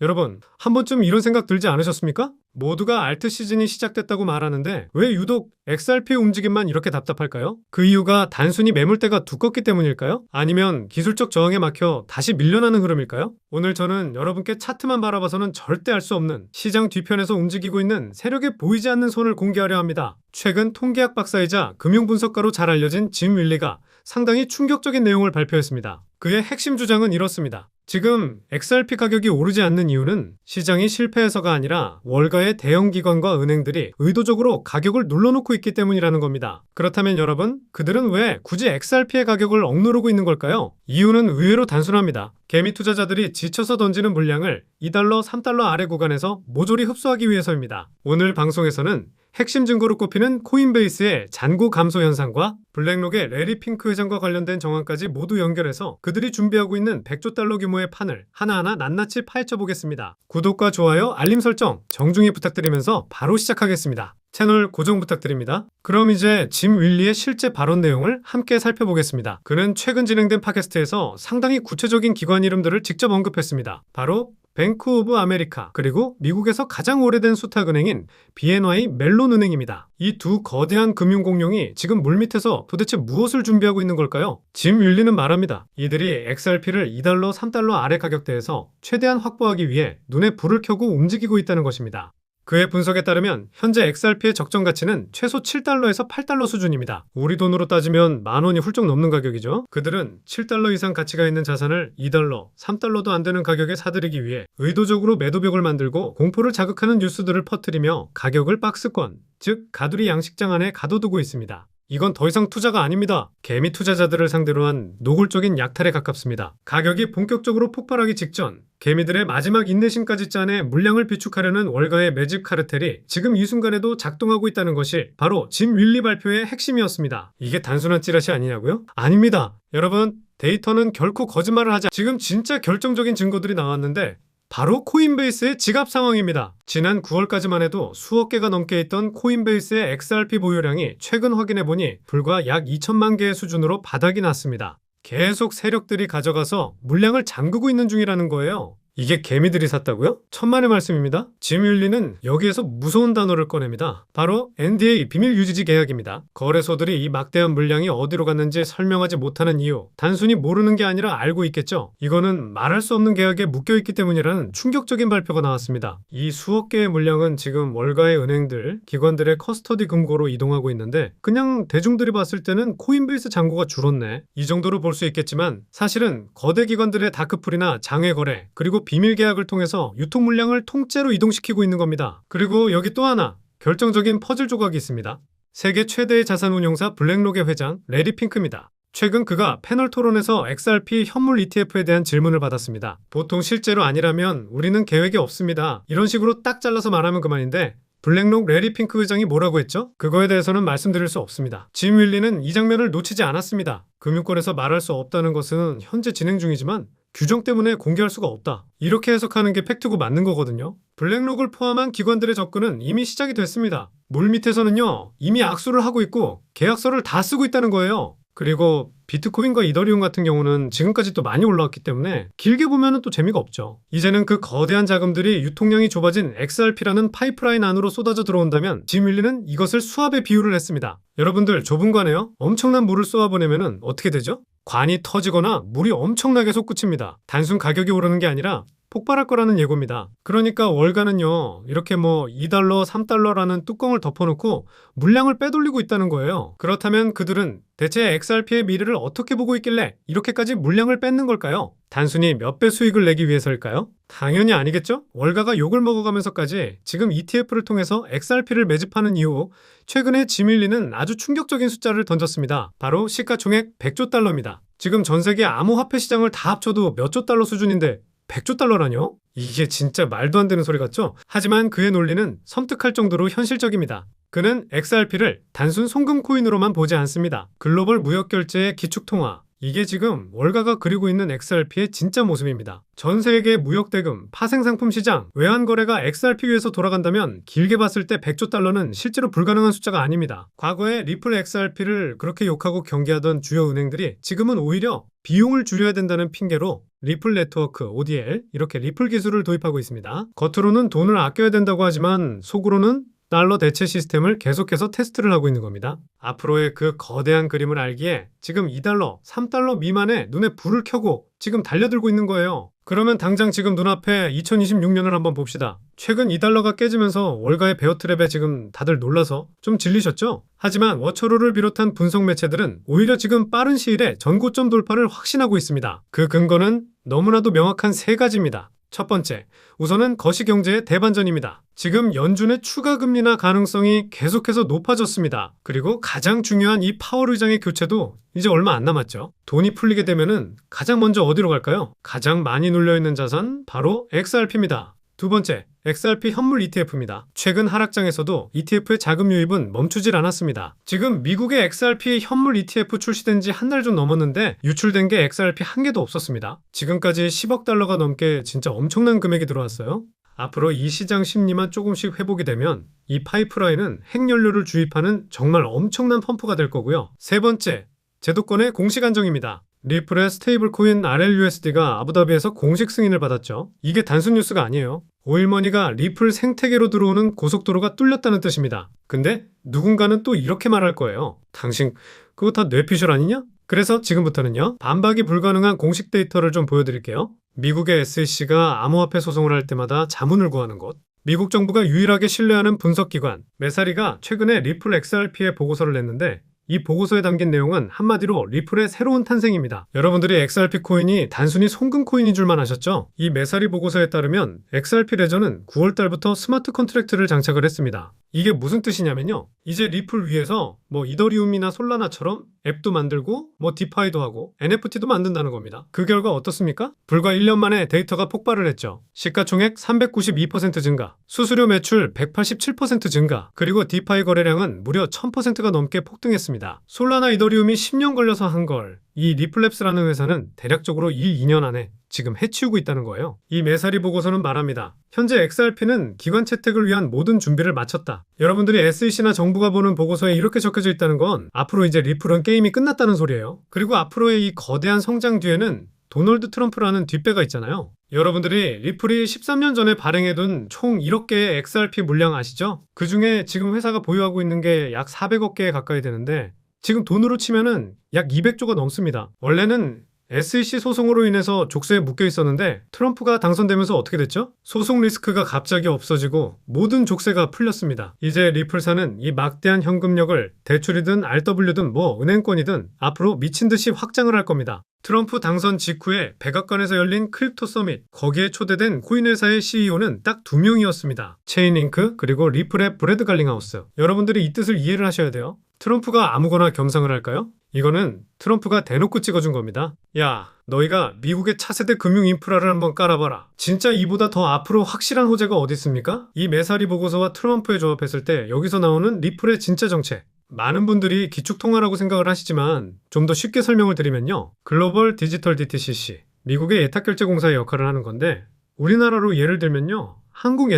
여러분, 한 번쯤 이런 생각 들지 않으셨습니까? 모두가 알트 시즌이 시작됐다고 말하는데 왜 유독 XRP의 움직임만 이렇게 답답할까요? 그 이유가 단순히 매물대가 두껍기 때문일까요? 아니면 기술적 저항에 막혀 다시 밀려나는 흐름일까요? 오늘 저는 여러분께 차트만 바라봐서는 절대 알 수 없는 시장 뒤편에서 움직이고 있는 세력의 보이지 않는 손을 공개하려 합니다. 최근 통계학 박사이자 금융분석가로 잘 알려진 짐 윌리가 상당히 충격적인 내용을 발표했습니다. 그의 핵심 주장은 이렇습니다. 지금 XRP 가격이 오르지 않는 이유는 시장이 실패해서가 아니라 월가의 대형 기관과 은행들이 의도적으로 가격을 눌러놓고 있기 때문이라는 겁니다. 그렇다면 여러분, 그들은 왜 굳이 XRP의 가격을 억누르고 있는 걸까요? 이유는 의외로 단순합니다. 개미 투자자들이 지쳐서 던지는 물량을 2달러, 3달러 아래 구간에서 모조리 흡수하기 위해서입니다. 오늘 방송에서는 핵심 증거로 꼽히는 코인베이스의 잔고 감소 현상과 블랙록의 레리 핑크 회장과 관련된 정황까지 모두 연결해서 그들이 준비하고 있는 100조 달러 규모의 판을 하나하나 낱낱이 파헤쳐 보겠습니다. 구독과 좋아요, 알림 설정 정중히 부탁드리면서 바로 시작하겠습니다. 채널 고정 부탁드립니다. 그럼 이제 짐 윌리의 실제 발언 내용을 함께 살펴보겠습니다. 그는 최근 진행된 팟캐스트에서 상당히 구체적인 기관 이름들을 직접 언급했습니다. 바로 뱅크 오브 아메리카, 그리고 미국에서 가장 오래된 수탁은행인 BNY 멜론 은행입니다. 이 두 거대한 금융공룡이 지금 물밑에서 도대체 무엇을 준비하고 있는 걸까요? 짐 윌리는 말합니다. 이들이 XRP를 2달러, 3달러 아래 가격대에서 최대한 확보하기 위해 눈에 불을 켜고 움직이고 있다는 것입니다. 그의 분석에 따르면 현재 XRP의 적정 가치는 최소 7달러에서 8달러 수준입니다. 우리 돈으로 따지면 10,000원이 훌쩍 넘는 가격이죠. 그들은 7달러 이상 가치가 있는 자산을 2달러, 3달러도 안 되는 가격에 사들이기 위해 의도적으로 매도벽을 만들고 공포를 자극하는 뉴스들을 퍼뜨리며 가격을 박스권, 즉 가두리 양식장 안에 가둬두고 있습니다. 이건 더 이상 투자가 아닙니다. 개미 투자자들을 상대로 한 노골적인 약탈에 가깝습니다. 가격이 본격적으로 폭발하기 직전 개미들의 마지막 인내심까지 짜내 물량을 비축하려는 월가의 매직 카르텔이 지금 이 순간에도 작동하고 있다는 것이 바로 짐 윌리 발표의 핵심이었습니다. 이게 단순한 찌라시 아니냐고요? 아닙니다. 여러분, 데이터는 결코 거짓말을 하지 지금 진짜 결정적인 증거들이 나왔는데 바로 코인베이스의 지갑 상황입니다. 지난 9월까지만 해도 수억 개가 넘게 있던 코인베이스의 XRP 보유량이 최근 확인해보니 불과 약 2천만 개의 수준으로 바닥이 났습니다. 계속 세력들이 가져가서 물량을 잠그고 있는 중이라는 거예요. 이게 개미들이 샀다고요? 천만의 말씀입니다. 짐 윌리는 여기에서 무서운 단어를 꺼냅니다. 바로 NDA 비밀 유지지 계약입니다. 거래소들이 이 막대한 물량이 어디로 갔는지 설명하지 못하는 이유, 단순히 모르는 게 아니라 알고 있겠죠. 이거는 말할 수 없는 계약에 묶여있기 때문이라는 충격적인 발표가 나왔습니다. 이 수억 개의 물량은 지금 월가의 은행들, 기관들의 커스터디 금고로 이동하고 있는데 그냥 대중들이 봤을 때는 코인베이스 잔고가 줄었네, 이 정도로 볼 수 있겠지만 사실은 거대 기관들의 다크풀이나 장외 거래, 그리고 비밀 계약을 통해서 유통 물량을 통째로 이동시키고 있는 겁니다. 그리고 여기 또 하나 결정적인 퍼즐 조각이 있습니다. 세계 최대의 자산운용사 블랙록의 회장 레리 핑크입니다. 최근 그가 패널 토론에서 XRP 현물 ETF에 대한 질문을 받았습니다. 보통 실제로 아니라면 우리는 계획이 없습니다, 이런 식으로 딱 잘라서 말하면 그만인데 블랙록 레리 핑크 회장이 뭐라고 했죠? 그거에 대해서는 말씀드릴 수 없습니다. 짐 윌리는 이 장면을 놓치지 않았습니다. 금융권에서 말할 수 없다는 것은 현재 진행 중이지만 규정 때문에 공개할 수가 없다, 이렇게 해석하는 게 팩트고 맞는 거거든요. 블랙록을 포함한 기관들의 접근은 이미 시작이 됐습니다. 물밑에서는요, 이미 악수를 하고 있고 계약서를 다 쓰고 있다는 거예요. 그리고 비트코인과 이더리움 같은 경우는 지금까지 또 많이 올라왔기 때문에 길게 보면 또 재미가 없죠. 이제는 그 거대한 자금들이 유통량이 좁아진 XRP라는 파이프라인 안으로 쏟아져 들어온다면 짐 윌리는 이것을 수압에 비유를 했습니다. 여러분들, 좁은 관에요, 엄청난 물을 쏘아보내면 어떻게 되죠? 관이 터지거나 물이 엄청나게 솟구칩니다. 단순 가격이 오르는 게 아니라 폭발할 거라는 예고입니다. 그러니까 월가는요, 이렇게 2달러, 3달러라는 뚜껑을 덮어놓고 물량을 빼돌리고 있다는 거예요. 그렇다면 그들은 대체 XRP의 미래를 어떻게 보고 있길래 이렇게까지 물량을 뺏는 걸까요? 단순히 몇 배 수익을 내기 위해서일까요? 당연히 아니겠죠? 월가가 욕을 먹어가면서까지 지금 ETF를 통해서 XRP를 매집하는 이후 최근에 짐 윌리는 아주 충격적인 숫자를 던졌습니다. 바로 시가총액 100조 달러입니다. 지금 전 세계 암호화폐 시장을 다 합쳐도 몇 조 달러 수준인데 100조 달러라뇨? 이게 진짜 말도 안 되는 소리 같죠? 하지만 그의 논리는 섬뜩할 정도로 현실적입니다. 그는 XRP를 단순 송금 코인으로만 보지 않습니다. 글로벌 무역 결제의 기축통화, 이게 지금 월가가 그리고 있는 XRP의 진짜 모습입니다. 전 세계 무역 대금, 파생상품 시장, 외환 거래가 XRP 위에서 돌아간다면 길게 봤을 때 100조 달러는 실제로 불가능한 숫자가 아닙니다. 과거에 리플 XRP를 그렇게 욕하고 경계하던 주요 은행들이 지금은 오히려 비용을 줄여야 된다는 핑계로 리플 네트워크, ODL, 이렇게 리플 기술을 도입하고 있습니다. 겉으로는 돈을 아껴야 된다고 하지만 속으로는 달러 대체 시스템을 계속해서 테스트를 하고 있는 겁니다. 앞으로의 그 거대한 그림을 알기에 지금 2달러, 3달러 미만에 눈에 불을 켜고 지금 달려들고 있는 거예요. 그러면 당장 지금 눈앞에 2026년을 한번 봅시다. 최근 2달러가 깨지면서 월가의 베어트랩에 지금 다들 놀라서 좀 질리셨죠? 하지만 워처로를 비롯한 분석 매체들은 오히려 지금 빠른 시일에 전고점 돌파를 확신하고 있습니다. 그 근거는 너무나도 명확한 세 가지입니다. 첫 번째, 우선은 거시경제의 대반전입니다. 지금 연준의 추가 금리나 가능성이 계속해서 높아졌습니다. 그리고 가장 중요한 이 파월 의장의 교체도 이제 얼마 안 남았죠. 돈이 풀리게 되면은 가장 먼저 어디로 갈까요? 가장 많이 눌려있는 자산, 바로 XRP입니다. 두 번째, XRP 현물 ETF입니다. 최근 하락장에서도 ETF의 자금 유입은 멈추질 않았습니다. 지금 미국의 XRP 현물 ETF 출시된 지 한 달 좀 넘었는데 유출된 게 XRP 한 개도 없었습니다. 지금까지 10억 달러가 넘게 진짜 엄청난 금액이 들어왔어요. 앞으로 이 시장 심리만 조금씩 회복이 되면 이 파이프라인은 핵연료를 주입하는 정말 엄청난 펌프가 될 거고요. 세 번째, 제도권의 공식 안정입니다. 리플의 스테이블 코인 RLUSD가 아부다비에서 공식 승인을 받았죠. 이게 단순 뉴스가 아니에요. 오일머니가 리플 생태계로 들어오는 고속도로가 뚫렸다는 뜻입니다. 근데 누군가는 또 이렇게 말할 거예요. 당신 그거 다 뇌피셜 아니냐? 그래서 지금부터는요, 반박이 불가능한 공식 데이터를 좀 보여드릴게요. 미국의 SEC가 암호화폐 소송을 할 때마다 자문을 구하는 곳, 미국 정부가 유일하게 신뢰하는 분석기관 메사리가 최근에 리플 XRP의 보고서를 냈는데 이 보고서에 담긴 내용은 한마디로 리플의 새로운 탄생입니다. 여러분들이 XRP 코인이 단순히 송금 코인인 줄만 아셨죠? 이 메사리 보고서에 따르면 XRP 레저는 9월 달부터 스마트 컨트랙트를 장착을 했습니다. 이게 무슨 뜻이냐면요, 이제 리플 위에서 뭐 이더리움이나 솔라나처럼 앱도 만들고 뭐 디파이도 하고 NFT도 만든다는 겁니다. 그 결과 어떻습니까? 불과 1년 만에 데이터가 폭발을 했죠. 시가총액 392% 증가, 수수료 매출 187% 증가, 그리고 디파이 거래량은 무려 1000%가 넘게 폭등했습니다. 솔라나 이더리움이 10년 걸려서 한 걸 이 리플랩스라는 회사는 대략적으로 이 2년 안에 지금 해치우고 있다는 거예요. 이 메사리 보고서는 말합니다. 현재 XRP는 기관 채택을 위한 모든 준비를 마쳤다. 여러분들이 SEC나 정부가 보는 보고서에 이렇게 적혀져 있다는 건 앞으로 이제 리플은 게임이 끝났다는 소리예요. 그리고 앞으로의 이 거대한 성장 뒤에는 도널드 트럼프라는 뒷배가 있잖아요. 여러분들이 리플이 13년 전에 발행해둔 총 1억 개의 XRP 물량 아시죠? 그 중에 지금 회사가 보유하고 있는 게 약 400억 개 가까이 되는데 지금 돈으로 치면은 약 200조가 넘습니다. 원래는 SEC 소송으로 인해서 족쇄에 묶여 있었는데 트럼프가 당선되면서 어떻게 됐죠? 소송 리스크가 갑자기 없어지고 모든 족쇄가 풀렸습니다. 이제 리플사는 이 막대한 현금력을 대출이든 RW든 뭐 은행권이든 앞으로 미친 듯이 확장을 할 겁니다. 트럼프 당선 직후에 백악관에서 열린 크립토 서밋, 거기에 초대된 코인 회사의 CEO는 딱 2명이었습니다. 체인링크 그리고 리플의 브래드 갈링하우스. 여러분들이 이 뜻을 이해를 하셔야 돼요. 트럼프가 아무거나 겸상을 할까요? 이거는 트럼프가 대놓고 찍어준 겁니다. 야, 너희가 미국의 차세대 금융 인프라를 한번 깔아봐라. 진짜 이보다 더 앞으로 확실한 호재가 어디 있습니까? 이 메사리 보고서와 트럼프의 조합했을 때 여기서 나오는 리플의 진짜 정체. 많은 분들이 기축통화라고 생각을 하시지만 좀 더 쉽게 설명을 드리면요, 글로벌 디지털 DTCC, 미국의 예탁결제공사의 역할을 하는 건데 우리나라로 예를 들면요,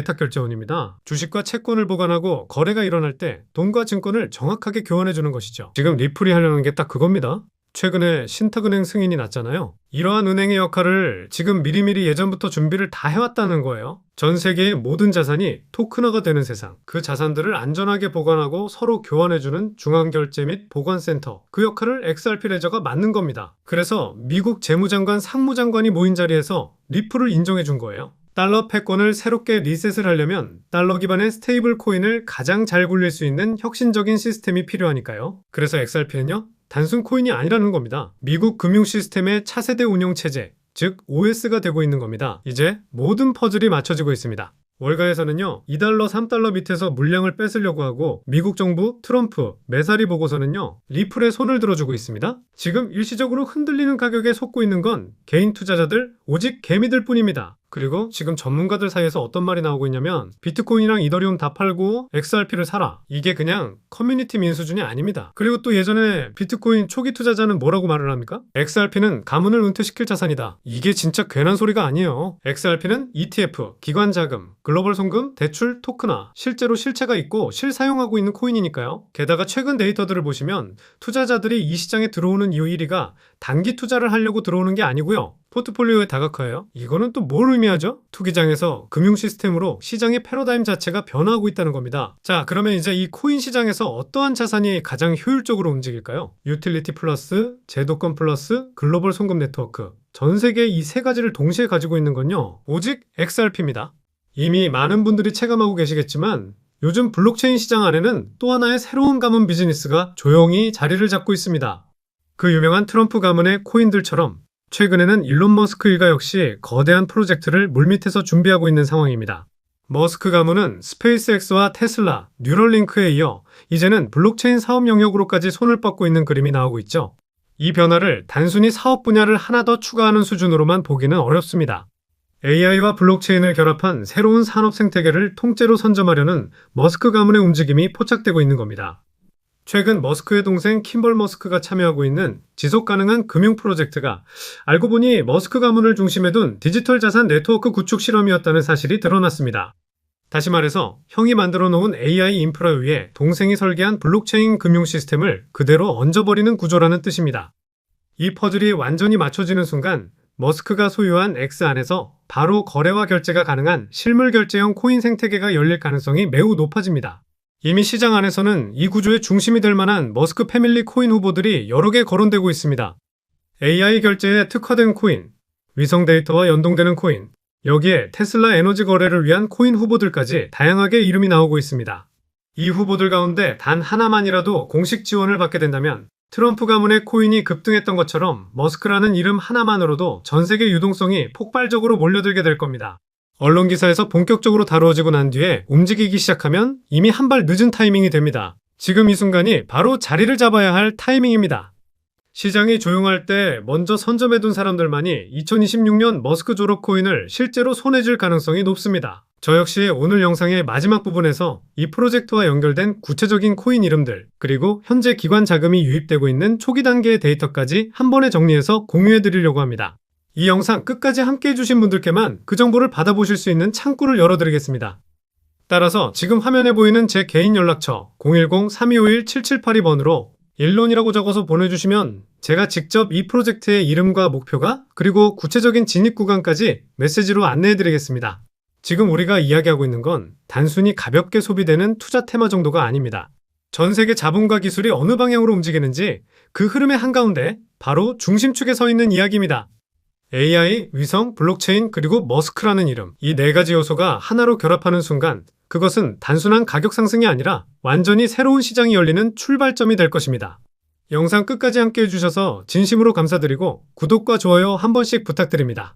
한국예탁결제원입니다. 주식과 채권을 보관하고 거래가 일어날 때 돈과 증권을 정확하게 교환해주는 것이죠. 지금 리플이 하려는 게 딱 그겁니다. 최근에 신탁은행 승인이 났잖아요. 이러한 은행의 역할을 지금 미리미리 예전부터 준비를 다 해왔다는 거예요. 전 세계의 모든 자산이 토큰화가 되는 세상, 그 자산들을 안전하게 보관하고 서로 교환해주는 중앙결제 및 보관센터, 그 역할을 XRP 레저가 맡는 겁니다. 그래서 미국 재무장관, 상무장관이 모인 자리에서 리플을 인정해준 거예요. 달러 패권을 새롭게 리셋을 하려면 달러 기반의 스테이블 코인을 가장 잘 굴릴 수 있는 혁신적인 시스템이 필요하니까요. 그래서 XRP는요, 단순 코인이 아니라는 겁니다. 미국 금융 시스템의 차세대 운영 체제, 즉 OS가 되고 있는 겁니다. 이제 모든 퍼즐이 맞춰지고 있습니다. 월가에서는요, 2달러, 3달러 밑에서 물량을 뺏으려고 하고 미국 정부, 트럼프, 메사리 보고서는요, 리플에 손을 들어주고 있습니다. 지금 일시적으로 흔들리는 가격에 속고 있는 건 개인 투자자들, 오직 개미들 뿐입니다. 그리고 지금 전문가들 사이에서 어떤 말이 나오고 있냐면 비트코인이랑 이더리움 다 팔고 XRP를 사라. 이게 그냥 커뮤니티 민 수준이 아닙니다. 그리고 또 예전에 비트코인 초기 투자자는 뭐라고 말을 합니까? XRP는 가문을 은퇴시킬 자산이다. 이게 진짜 괜한 소리가 아니에요. XRP는 ETF, 기관 자금, 글로벌 송금, 대출, 토크나 실제로 실체가 있고 실사용하고 있는 코인이니까요. 게다가 최근 데이터들을 보시면 투자자들이 이 시장에 들어오는 이유 1위가 단기 투자를 하려고 들어오는 게 아니고요. 포트폴리오의 다각화예요. 이거는 또 뭘 의미하죠? 투기장에서 금융 시스템으로 시장의 패러다임 자체가 변화하고 있다는 겁니다. 자, 그러면 이제 이 코인 시장에서 어떠한 자산이 가장 효율적으로 움직일까요? 유틸리티 플러스, 제도권 플러스, 글로벌 송금 네트워크. 전 세계 이 세 가지를 동시에 가지고 있는 건요. 오직 XRP입니다. 이미 많은 분들이 체감하고 계시겠지만 요즘 블록체인 시장 안에는 또 하나의 새로운 가문 비즈니스가 조용히 자리를 잡고 있습니다. 그 유명한 트럼프 가문의 코인들처럼 최근에는 일론 머스크 일가 역시 거대한 프로젝트를 물밑에서 준비하고 있는 상황입니다. 머스크 가문은 스페이스X와 테슬라, 뉴럴링크에 이어 이제는 블록체인 사업 영역으로까지 손을 뻗고 있는 그림이 나오고 있죠. 이 변화를 단순히 사업 분야를 하나 더 추가하는 수준으로만 보기는 어렵습니다. AI와 블록체인을 결합한 새로운 산업 생태계를 통째로 선점하려는 머스크 가문의 움직임이 포착되고 있는 겁니다. 최근 머스크의 동생 킴벌 머스크가 참여하고 있는 지속가능한 금융 프로젝트가 알고 보니 머스크 가문을 중심에 둔 디지털 자산 네트워크 구축 실험이었다는 사실이 드러났습니다. 다시 말해서 형이 만들어 놓은 AI 인프라 위에 동생이 설계한 블록체인 금융 시스템을 그대로 얹어버리는 구조라는 뜻입니다. 이 퍼즐이 완전히 맞춰지는 순간 머스크가 소유한 X 안에서 바로 거래와 결제가 가능한 실물 결제형 코인 생태계가 열릴 가능성이 매우 높아집니다. 이미 시장 안에서는 이 구조의 중심이 될 만한 머스크 패밀리 코인 후보들이 여러 개 거론되고 있습니다. AI 결제에 특화된 코인, 위성 데이터와 연동되는 코인, 여기에 테슬라 에너지 거래를 위한 코인 후보들까지 다양하게 이름이 나오고 있습니다. 이 후보들 가운데 단 하나만이라도 공식 지원을 받게 된다면 트럼프 가문의 코인이 급등했던 것처럼 머스크라는 이름 하나만으로도 전 세계 유동성이 폭발적으로 몰려들게 될 겁니다. 언론 기사에서 본격적으로 다루어지고 난 뒤에 움직이기 시작하면 이미 한 발 늦은 타이밍이 됩니다. 지금 이 순간이 바로 자리를 잡아야 할 타이밍입니다. 시장이 조용할 때 먼저 선점해둔 사람들만이 2026년 머스크 졸업 코인을 실제로 손에 쥘 가능성이 높습니다. 저 역시 오늘 영상의 마지막 부분에서 이 프로젝트와 연결된 구체적인 코인 이름들, 그리고 현재 기관 자금이 유입되고 있는 초기 단계의 데이터까지 한 번에 정리해서 공유해드리려고 합니다. 이 영상 끝까지 함께 해주신 분들께만 그 정보를 받아보실 수 있는 창구를 열어드리겠습니다. 따라서 지금 화면에 보이는 제 개인 연락처 010-3251-7782번으로 일론이라고 적어서 보내주시면 제가 직접 이 프로젝트의 이름과 목표가 그리고 구체적인 진입 구간까지 메시지로 안내해드리겠습니다. 지금 우리가 이야기하고 있는 건 단순히 가볍게 소비되는 투자 테마 정도가 아닙니다. 전 세계 자본과 기술이 어느 방향으로 움직이는지 그 흐름의 한가운데 바로 중심축에 서 있는 이야기입니다. AI, 위성, 블록체인, 그리고 머스크라는 이름, 이 네 가지 요소가 하나로 결합하는 순간 그것은 단순한 가격 상승이 아니라 완전히 새로운 시장이 열리는 출발점이 될 것입니다. 영상 끝까지 함께 해주셔서 진심으로 감사드리고 구독과 좋아요 한 번씩 부탁드립니다.